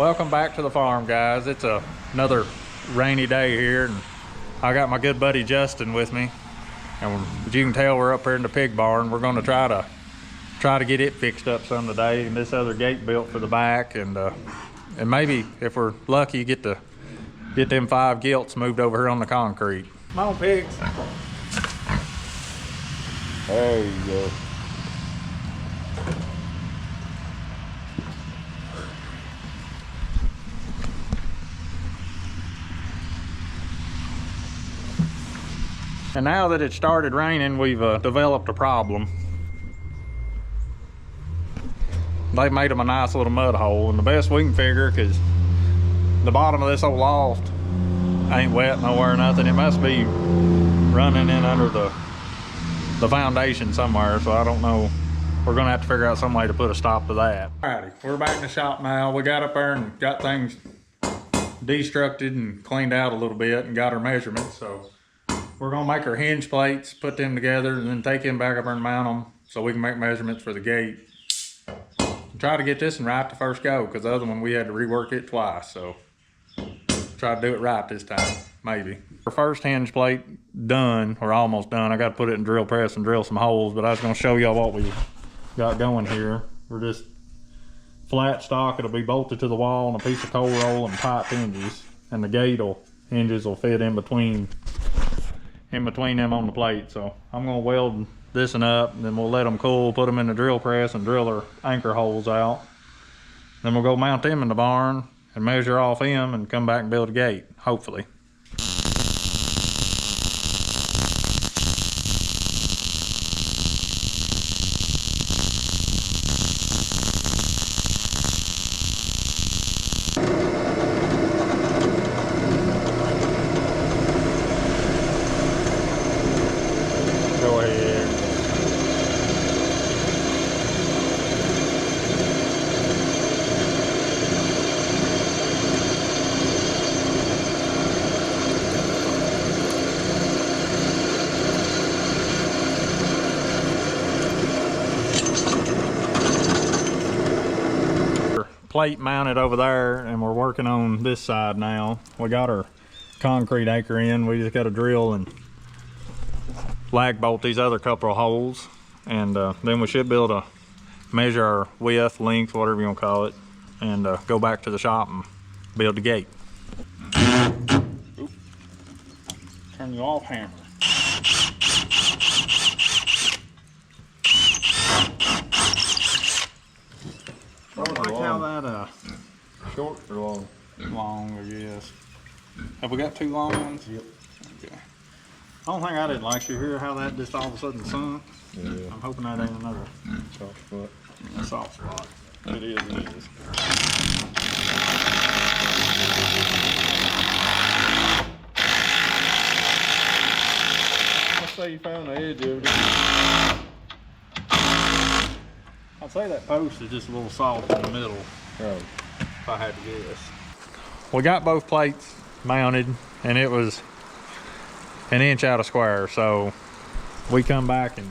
Welcome back to the farm, guys. It's another rainy day here, and I got my good buddy Justin with me. And as you can tell, we're up here in the pig barn. We're going to try to get it fixed up some today, and this other gate built for the back, and maybe if we're lucky, get them 5 gilts moved over here on the concrete. Come on, pigs. There you go. And now that it started raining, we've developed a problem. They made them a nice little mud hole, and the best we can figure, because the bottom of this old loft ain't wet nowhere or nothing, it must be running in under the foundation somewhere, so I don't know. We're gonna have to figure out some way to put a stop to that. Alrighty, we're back in the shop now. We got up there and got things destructed and cleaned out a little bit and got our measurements, so we're gonna make our hinge plates, put them together, and then take them back up there and mount them so we can make measurements for the gate. And try to get this one right the first go, because the other one we had to rework it twice, so try to do it right this time, maybe. Our first hinge plate done, or almost done. I gotta put it in drill press and drill some holes, but I was gonna show y'all what we got going here. We're just flat stock. It'll be bolted to the wall on a piece of cold roll and pipe hinges, and the hinges will fit in between them on the plate. So I'm gonna weld this one up, and then we'll let them cool, put them in the drill press and drill our anchor holes out. Then we'll go mount them in the barn and measure off them and come back and build a gate, hopefully. Plate mounted over there, and we're working on this side now. We got our concrete anchor in. We just got to drill and lag bolt these other couple of holes, and then we should be able to measure our width, length, whatever you want to call it, and go back to the shop and build the gate. Oop. Turn you off hammer. I don't like how that short or long? Long, I guess. Have we got 2 long ones? Yep. Okay. The only thing I didn't like, you hear how that just all of a sudden sunk? Yeah. I'm hoping that ain't another Soft spot. A soft spot. It is. Let's say you found the edge of it. I'd say that post is just a little soft in the middle. Right. If I had to guess. We got both plates mounted, and it was 1 inch out of square, so we come back, and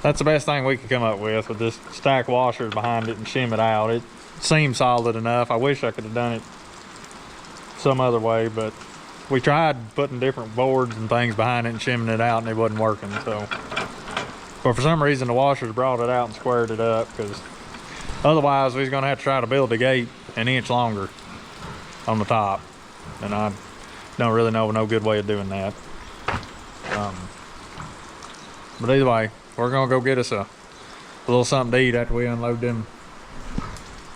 that's the best thing we could come up with this stack washers behind it and shim it out. It seemed solid enough. I wish I could have done it some other way, but we tried putting different boards and things behind it and shimming it out, and it wasn't working. So, but for some reason the washers brought it out and squared it up, because otherwise we was gonna have to try to build the gate 1 inch longer on the top, and I don't really know no good way of doing that. But either way, we're gonna go get us a little something to eat after we unload them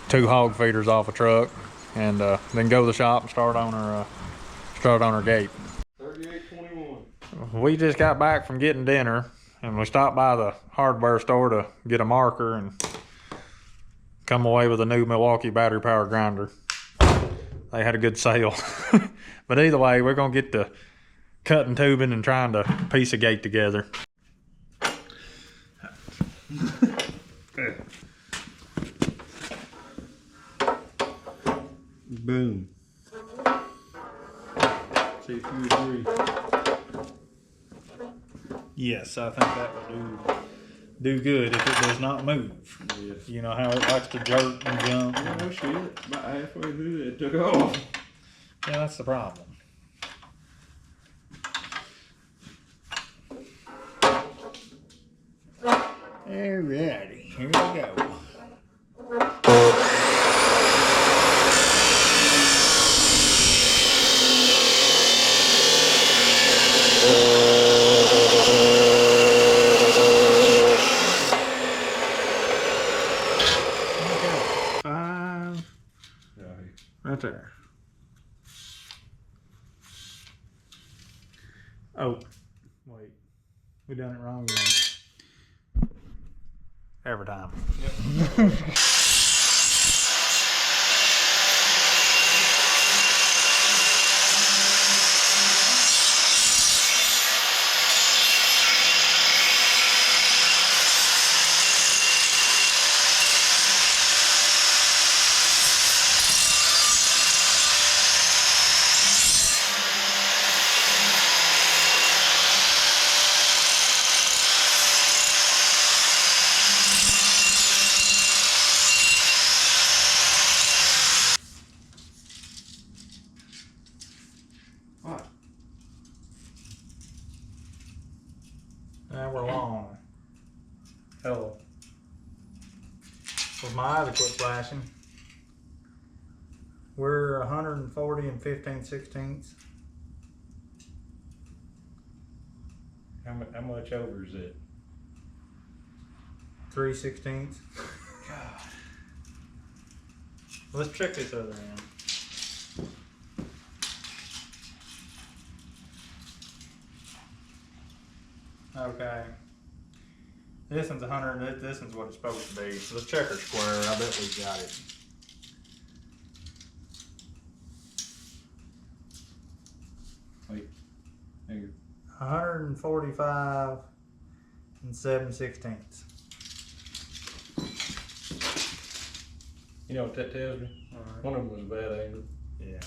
2 hog feeders off a truck, and then go to the shop and start on our gate. 3821. We just got back from getting dinner, and we stopped by the hardware store to get a marker and come away with a new Milwaukee battery power grinder. They had a good sale. But either way, we're gonna get to cutting tubing and trying to piece a gate together. Boom. See if you agree. Yes, I think that would do do good if it does not move. Yes. You know how it likes to jerk and jump. Oh shit, about halfway through it took off. Yeah, that's the problem. Alrighty, here we go. Five. Right there. Oh, wait. We done it wrong again. Every time. Yep. Now we're long. Hello. With my eyes quit flashing. We're 140 and 15/16. How much over is it? 3/16. God. Let's check this other end. Okay. This one's 100. This one's what it's supposed to be. Let's check her square. I bet we got it. Wait. There you 145 and 7/16. You know what that tells me? Alright. One of them was a bad angle. Yeah.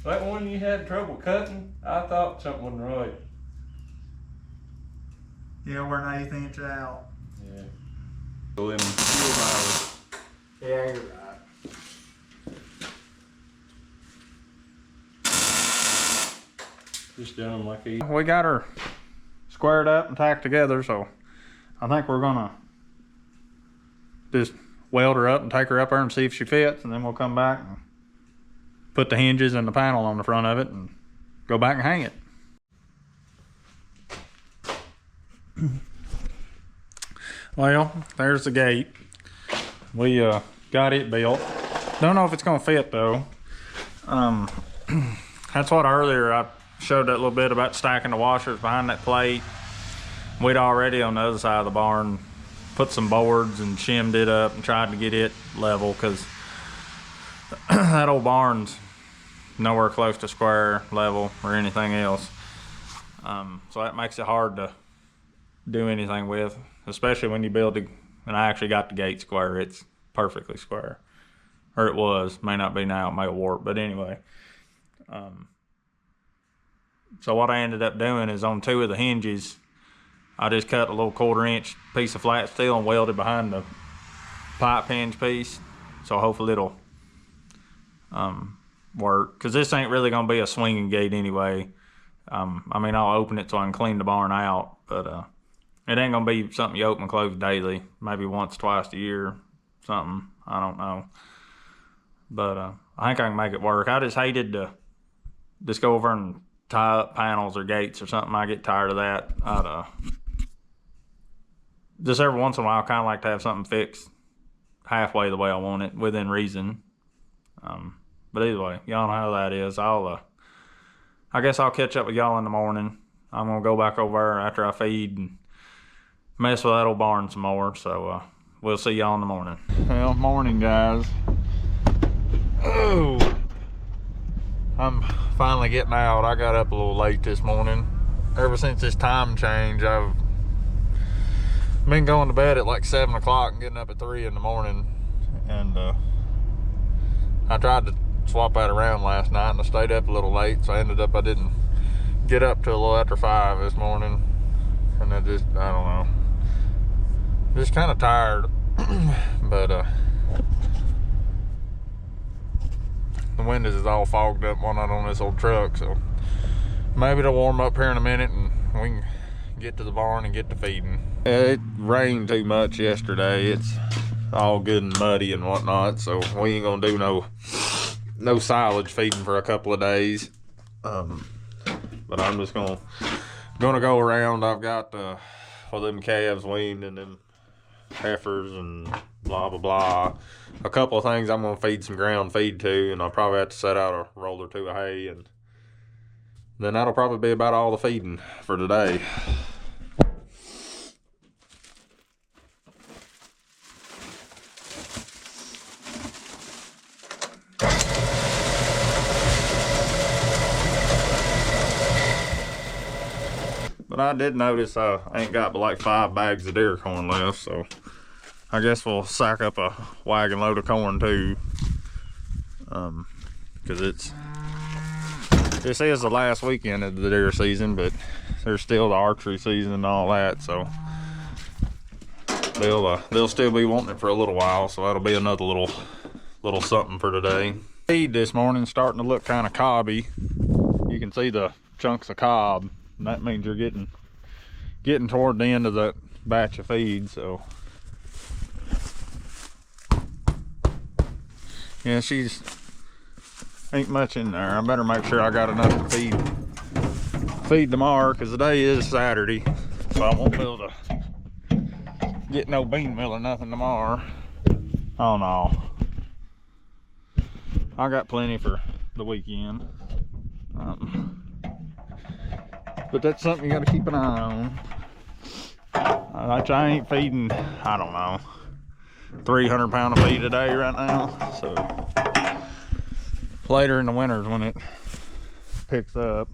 That one you had trouble cutting, I thought something wasn't right. Yeah, we're an 1/8 inch out. Yeah. So them fuel miles. Yeah, you're right. Just done them like these. We got her squared up and tacked together, so I think we're gonna just weld her up and take her up there and see if she fits, and then we'll come back and put the hinges and the panel on the front of it and go back and hang it. Well, there's the gate. We got it built. Don't know if it's gonna fit though. That's what earlier I showed that little bit about stacking the washers behind that plate. We'd already on the other side of the barn put some boards and shimmed it up and tried to get it level, because that old barn's nowhere close to square level or anything else. So that makes it hard to do anything with, especially when you build it. And I actually got the gate square. It's perfectly square, or it was. May not be now. It may warp, but anyway. So what I ended up doing is on 2 of the hinges, I just cut a little 1/4 inch piece of flat steel and welded behind the pipe hinge piece. So hopefully it'll work, because this ain't really gonna be a swinging gate anyway. I mean, I'll open it so I can clean the barn out, but it ain't gonna be something you open and close daily. Maybe once, twice a year, something. I don't know. But I think I can make it work. I just hated to just go over and tie up panels or gates or something. I get tired of that. I'd just every once in a while, kind of like to have something fixed halfway the way I want it, within reason. But either way, y'all know how that is. I guess I'll catch up with y'all in the morning. I'm gonna go back over there after I feed and mess with that old barn some more. So we'll see y'all in the morning. Well, morning, guys. Oh, I'm finally getting out. I got up a little late this morning. Ever since this time change, I've been going to bed at like 7 o'clock and getting up at 3 in the morning. And I tried to swap that around last night and I stayed up a little late, so I ended up I didn't get up to a little after 5 this morning, and I don't know, just kind of tired. But the windows is all fogged up one night on this old truck, so maybe it'll warm up here in a minute and we can get to the barn and get to feeding. It rained too much yesterday. It's all good and muddy and whatnot, so we ain't gonna do no silage feeding for a couple of days. But I'm just gonna go around. I've got for them calves weaned and them heifers and blah blah blah. A couple of things I'm gonna feed some ground feed to, and I'll probably have to set out a roll or two of hay, and then that'll probably be about all the feeding for today. But I did notice I ain't got but like 5 bags of deer corn left, so I guess we'll sack up a wagon load of corn too. Because this is the last weekend of the deer season, but there's still the archery season and all that, so they'll still be wanting it for a little while, so that'll be another little something for today. Feed this morning starting to look kind of cobby. You can see the chunks of cob, and that means you're getting toward the end of that batch of feed. So yeah, she's ain't much in there. I better make sure I got enough to feed tomorrow, because the day is Saturday, so I won't be able to get no bean meal or nothing tomorrow. Oh no, I got plenty for the weekend. But that's something you gotta keep an eye on. I ain't feeding, I don't know, 300 pound of feed a day right now. So later in the winters when it picks up,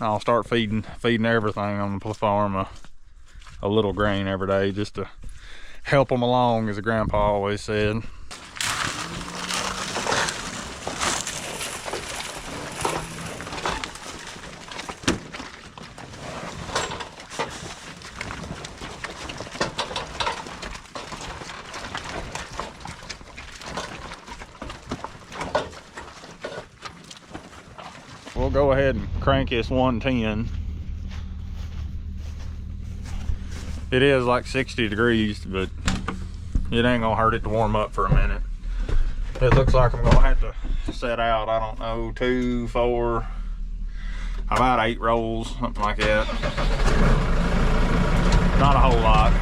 I'll start feeding everything on the farm a little grain every day, just to help them along, as the grandpa always said. We'll go ahead and crank this 110. It is like 60 degrees, but it ain't gonna hurt it to warm up for a minute. It looks like I'm gonna have to set out, I don't know, 2, 4, about 8 rolls, something like that. Not a whole lot.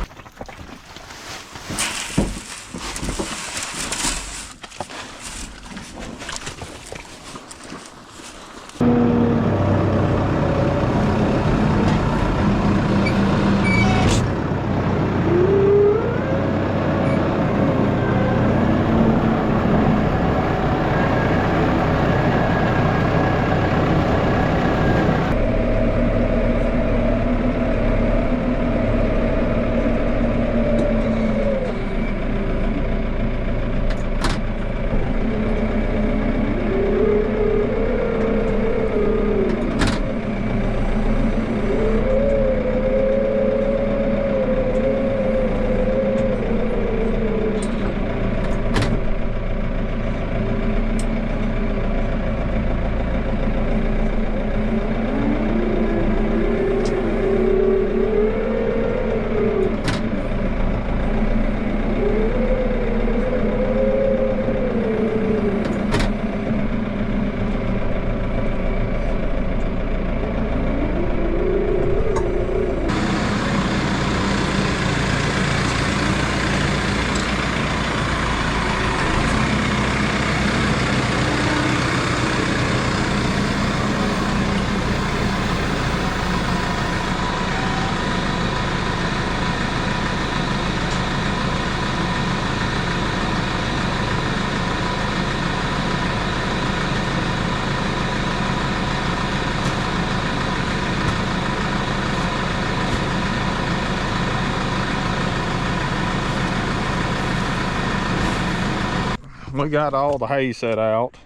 We got all the hay set out,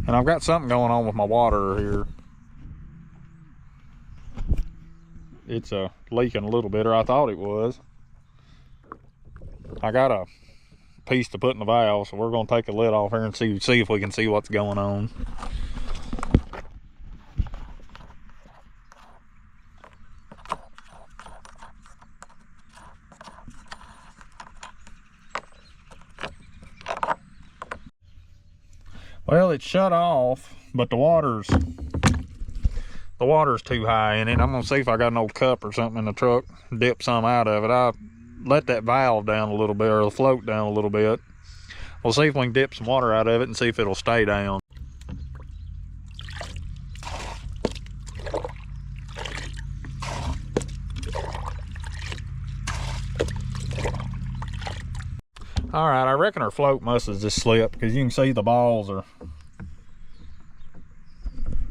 and I've got something going on with my water here. it's leaking a little bit, or I thought it was. I got a piece to put in the valve, so we're gonna take the lid off here and see if we can see what's going on. Well, it's shut off, but the water's too high in it. I'm gonna see if I got an old cup or something in the truck, dip some out of it. I let that valve down a little bit, or the float down a little bit. We'll see if we can dip some water out of it and see if it'll stay down. All right, I reckon our float must have just slipped, because you can see the balls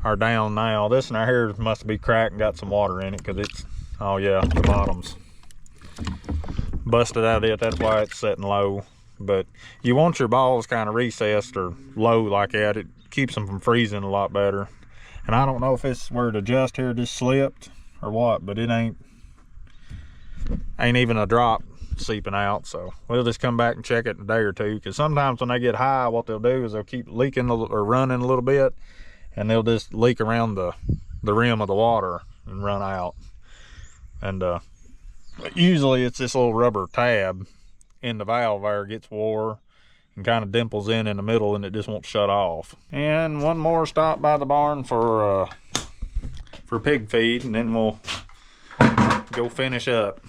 are down now. This one right here must be cracked and got some water in it, because it's, oh yeah, the bottom's busted out of it. That's why it's sitting low. But you want your balls kind of recessed or low like that. It keeps them from freezing a lot better. And I don't know if it's where the adjust here just slipped or what, but it ain't even a drop seeping out. So we'll just come back and check it in a day or two, because sometimes when they get high, what they'll do is they'll keep leaking or running a little bit, and they'll just leak around the rim of the water and run out. And usually it's this little rubber tab in the valve there gets wore and kind of dimples in the middle, and it just won't shut off. And one more stop by the barn for pig feed, and then we'll go finish up.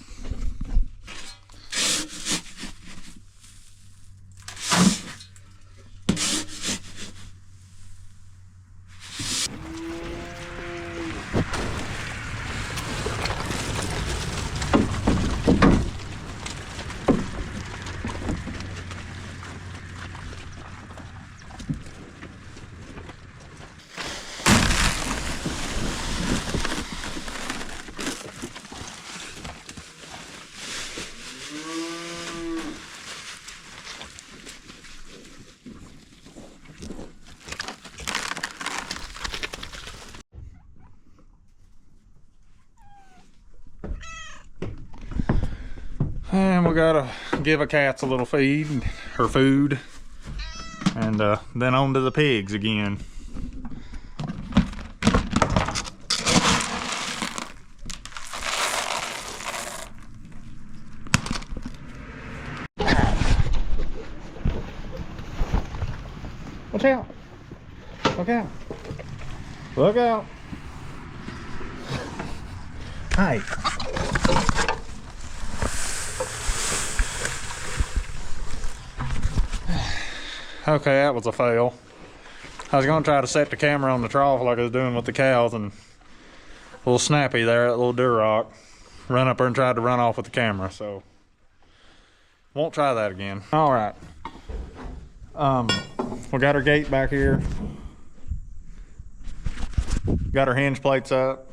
And we gotta give a cats a little feed, or food, and then on to the pigs again. Watch out! Look out! Look out! Hi! Okay, that was a fail. I was gonna try to set the camera on the trough like I was doing with the cows, and a little snappy there, that little Durock, run up there and tried to run off with the camera, so won't try that again. All right. We got our gate back here. Got our hinge plates up.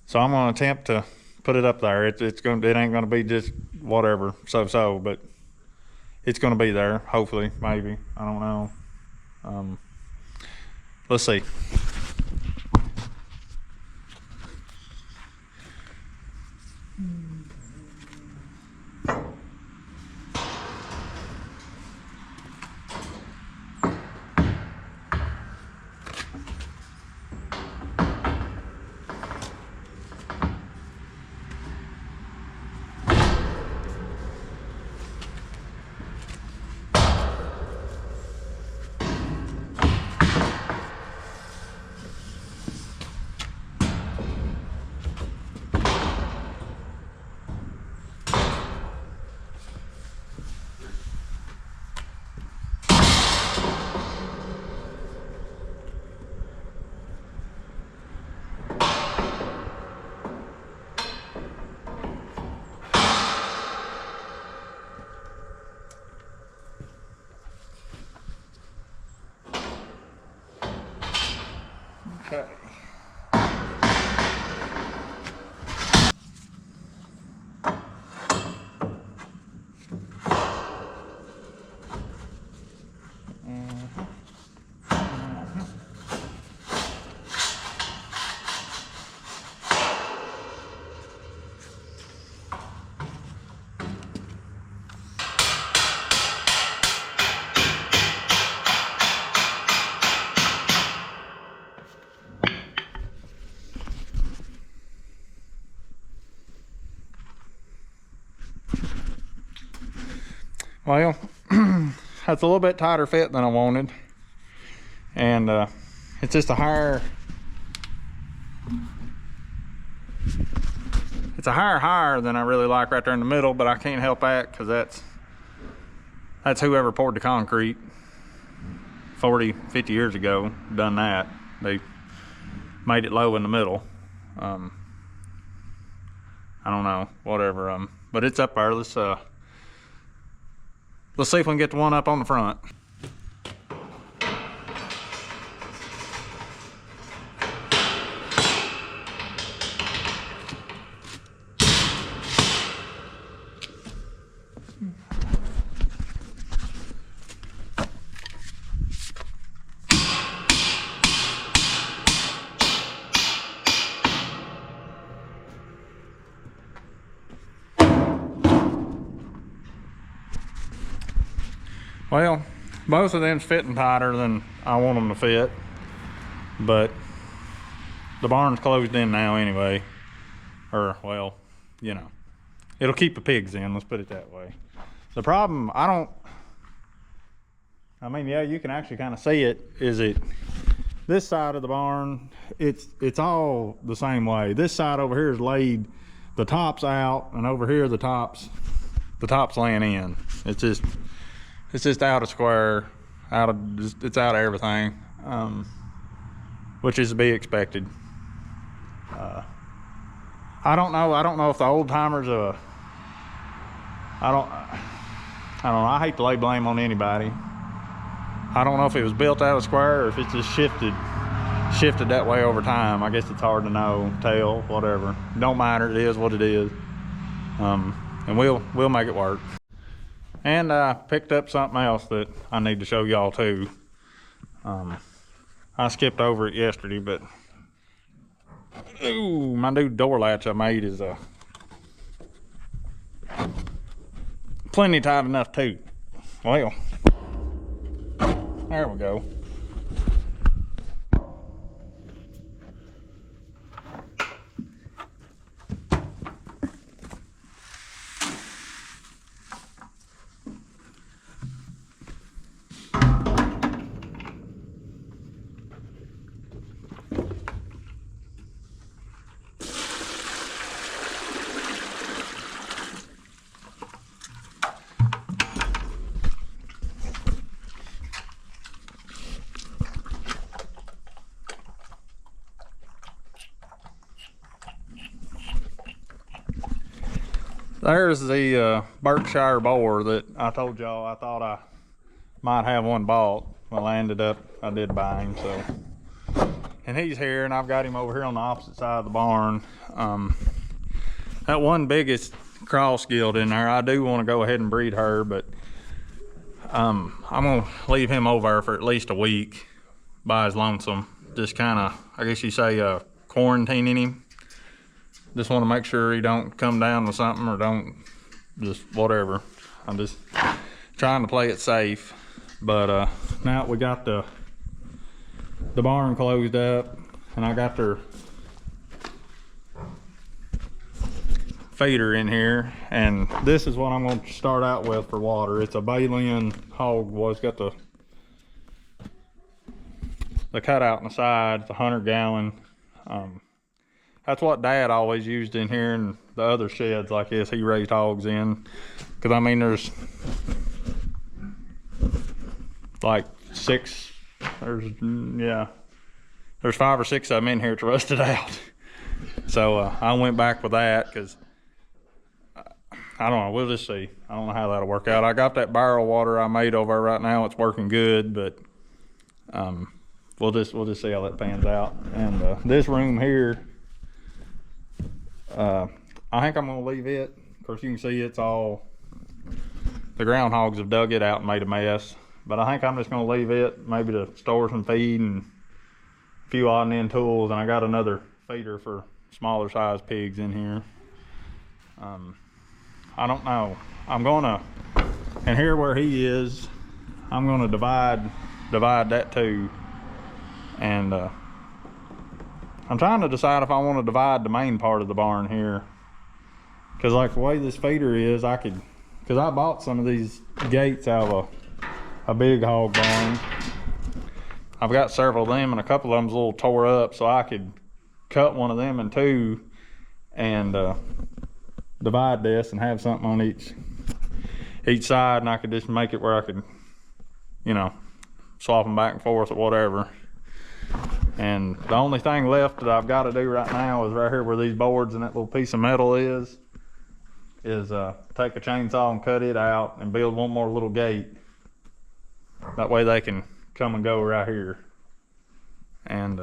So I'm gonna attempt to put it up there. It ain't gonna be just whatever, so, but it's gonna be there, hopefully, maybe. I don't know. Let's see. Well, that's a little bit tighter fit than I wanted, and it's just a higher than I really like right there in the middle, but I can't help that because that's whoever poured the concrete 40-50 years ago done that. They made it low in the middle. I don't know, whatever, but it's up there. Let's see if we can get the one up on the front. Well, both of them's fitting tighter than I want them to fit, but the barn's closed in now anyway. Or, well, you know, it'll keep the pigs in, let's put it that way. The problem, yeah, you can actually kind of see it, this side of the barn, it's all the same way. This side over here is laid, the top's out, and over here the top's laying in. It's just out of square, it's out of everything, which is to be expected. I don't know if the old timers, I don't know, I hate to lay blame on anybody. I don't know if it was built out of square or if it's just shifted that way over time. I guess it's hard to know, tell, whatever. Don't matter, it is what it is. And we'll make it work. And I picked up something else that I need to show y'all too. I skipped over it yesterday, but ooh, my new door latch I made is plenty tight enough too. Well, there we go. There's the Berkshire boar that I told y'all I thought I might have one bought. Well, I did buy him, so. And he's here, and I've got him over here on the opposite side of the barn. That one biggest cross guild in there, I do want to go ahead and breed her, but I'm gonna leave him over there for at least a week by his lonesome. Just kind of, I guess you say, quarantining him. Just want to make sure he don't come down with something or don't just whatever. I'm just trying to play it safe. But now we got the barn closed up, and I got their feeder in here, and this is what I'm going to start out with for water. It's a Balian hog. Well, it's got the cutout on the side. It's 100 gallon. That's what Dad always used in here and the other sheds like this. He raised hogs in. Because, I mean, there's like there's 5 or 6 of them in here. It's rusted out. So I went back with that because, I don't know, we'll just see. I don't know how that'll work out. I got that barrel water I made over right now. It's working good, but we'll just see how that pans out. And this room here, I think I'm gonna leave it. Of course, you can see it's all, the groundhogs have dug it out and made a mess. But I think I'm just gonna leave it, maybe to store some feed and a few odd and end tools. And I got another feeder for smaller size pigs in here. I don't know. I'm gonna, and here where he is, I'm gonna divide that too. And I'm trying to decide if I want to divide the main part of the barn here, because like the way this feeder is, I could because I bought some of these gates out of a big hog barn. I've got several of them, and a couple of them's a little tore up, so I could cut one of them in two and divide this and have something on each side, and I could just make it where I could, you know, swap them back and forth or whatever. And the only thing left that I've got to do right now is right here where these boards and that little piece of metal is take a chainsaw and cut it out and build one more little gate. That way they can come and go right here. And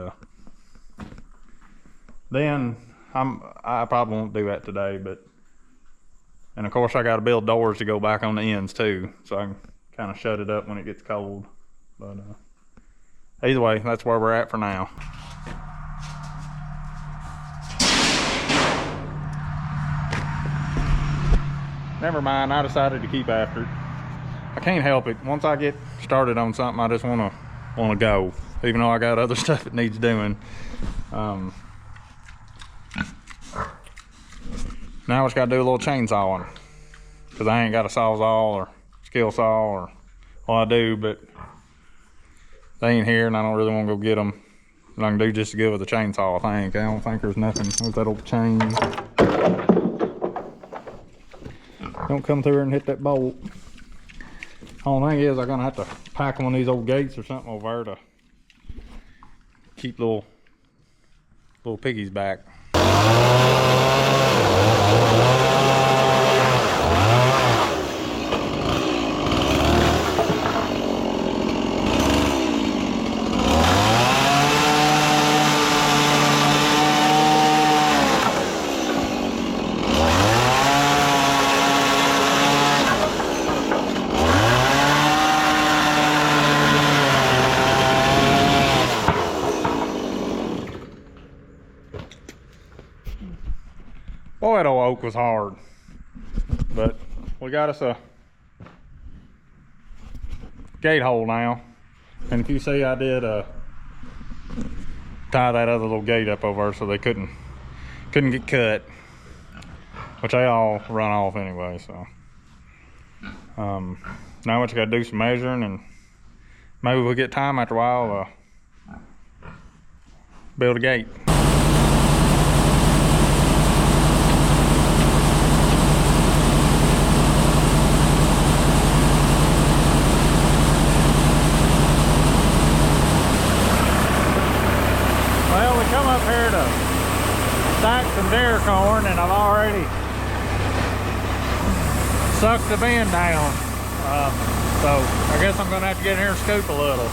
then I probably won't do that today, but, and of course I got to build doors to go back on the ends too, so I can kind of shut it up when it gets cold. But either way, that's where we're at for now. Never mind, I decided to keep after it. I can't help it. Once I get started on something, I just want to go, even though I got other stuff that needs doing. Now I just got to do a little chainsawing, because I ain't got a sawzall or skill saw, or, well, I do, but they ain't here and I don't really want to go get them. And I can do just as good with a chainsaw, I think. I don't think there's nothing with that old chain. Don't come through and hit that bolt. Only thing is I'm gonna have to pack one of these old gates or something over there to keep little piggies back. Boy, that old oak was hard, but we got us a gate hole now. And if you see, I did tie that other little gate up over so they couldn't get cut, which they all run off anyway. So now we just got to do some measuring, and maybe we'll get time after a while build a gate. Here to stack some deer corn, and I've already sucked the bin down, so I guess I'm gonna have to get in here and scoop a little.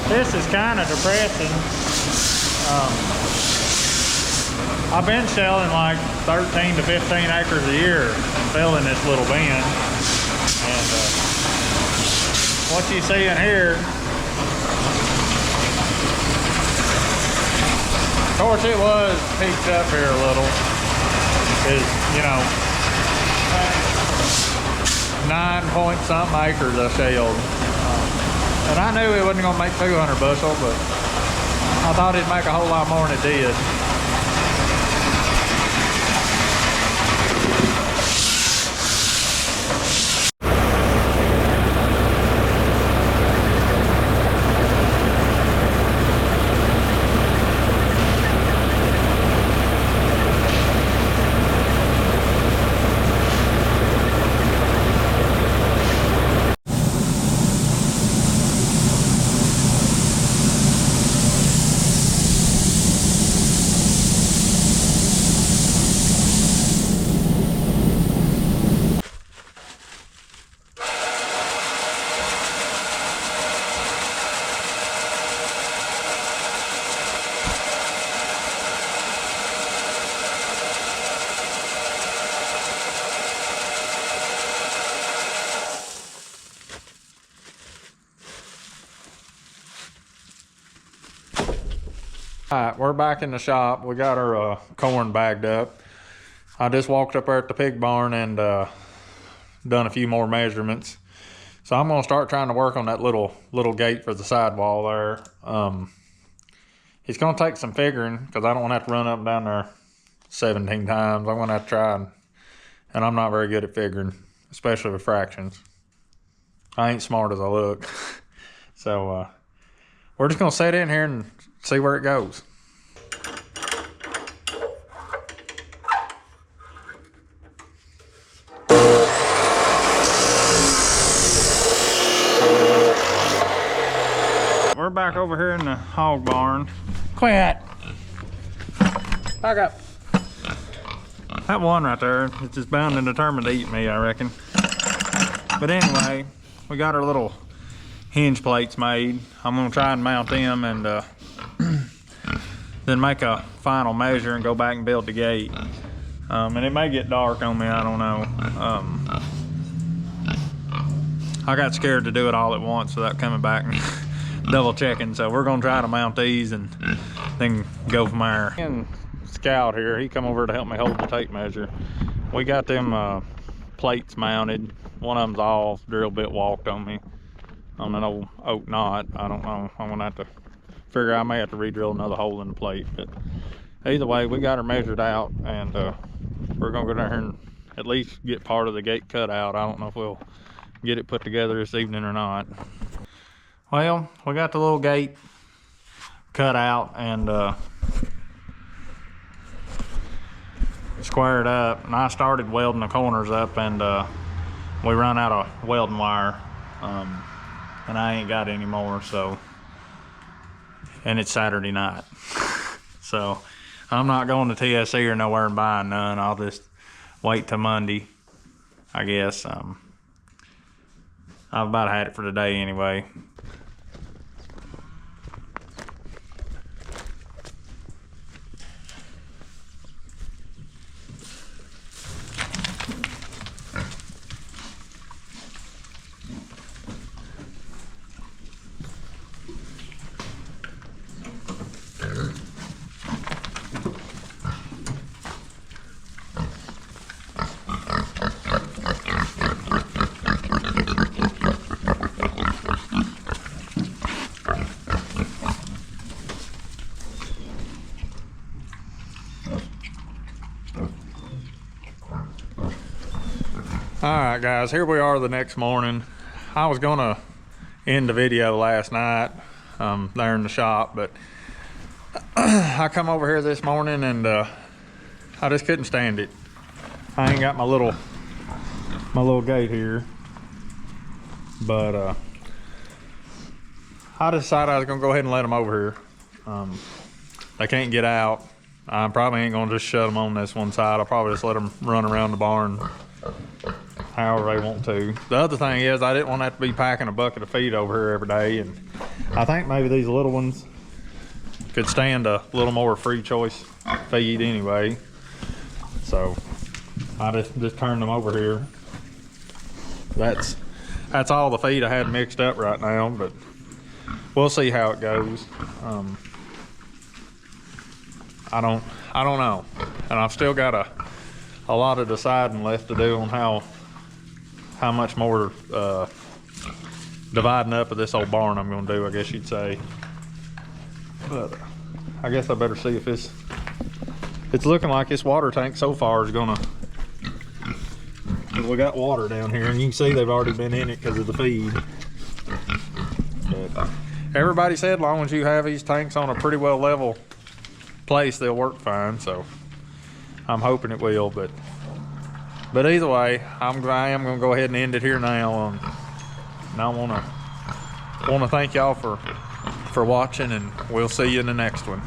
This is kind of depressing. I've been shelling like 13 to 15 acres a year, filling this little bin. And what you see in here, of course it was peaked up here a little, is, you know, 9-point-something acres I shelled. And I knew it wasn't gonna make 200 bushel, but I thought it'd make a whole lot more than it did. All right, we're back in the shop. We got our corn bagged up. I just walked up there at the pig barn and done a few more measurements. So I'm gonna start trying to work on that little gate for the sidewall there. It's gonna take some figuring because I don't want to have to run up and down there 17 times. I'm gonna have to try, and I'm not very good at figuring, especially with fractions. I ain't smart as I look. So we're just gonna set in here and see where it goes. We're back over here in the hog barn. Quit! Back up. That one right there, it's just bound and determined to eat me, I reckon. But anyway, we got our little hinge plates made. I'm gonna try and mount them and then make a final measure and go back and build the gate. And it may get dark on me, I don't know. I got scared to do it all at once without coming back and double checking, so we're gonna try to mount these and then go from there. And Scout here, he come over to help me hold the tape measure. We got them plates mounted. One of them's off, drill bit walked on me on an old oak knot. I don't know, I'm gonna have to figure I may have to re-drill another hole in the plate, but either way, we got her measured out, and we're gonna go down here and at least get part of the gate cut out. I don't know if we'll get it put together this evening or not. Well, we got the little gate cut out and squared up, and I started welding the corners up, and we run out of welding wire, and I ain't got any more, so, and it's Saturday night. So I'm not going to TSC or nowhere and buying none. I'll just wait till Monday, I guess. I've about had it for today anyway. All right, guys, here we are the next morning. I was gonna end the video last night there in the shop, but I come over here this morning and I just couldn't stand it. I ain't got my little gate here, but I decided I was gonna go ahead and let them over here. They can't get out. I probably ain't gonna just shut them on this one side. I'll probably just let them run around the barn however they want to. The other thing is I didn't want to have to be packing a bucket of feed over here every day, and I think maybe these little ones could stand a little more free choice feed anyway. So I just turned them over here. That's all the feed I had mixed up right now, but we'll see how it goes. I don't know, and I've still got a lot of deciding left to do on how much more dividing up of this old barn I'm gonna do, I guess you'd say. But I guess I better see if it's looking like this water tank so far is gonna, we got water down here and you can see they've already been in it because of the feed. But everybody said as long as you have these tanks on a pretty well level place, they'll work fine, so I'm hoping it will. But either way, I am gonna go ahead and end it here now. And I wanna thank y'all for watching, and we'll see you in the next one.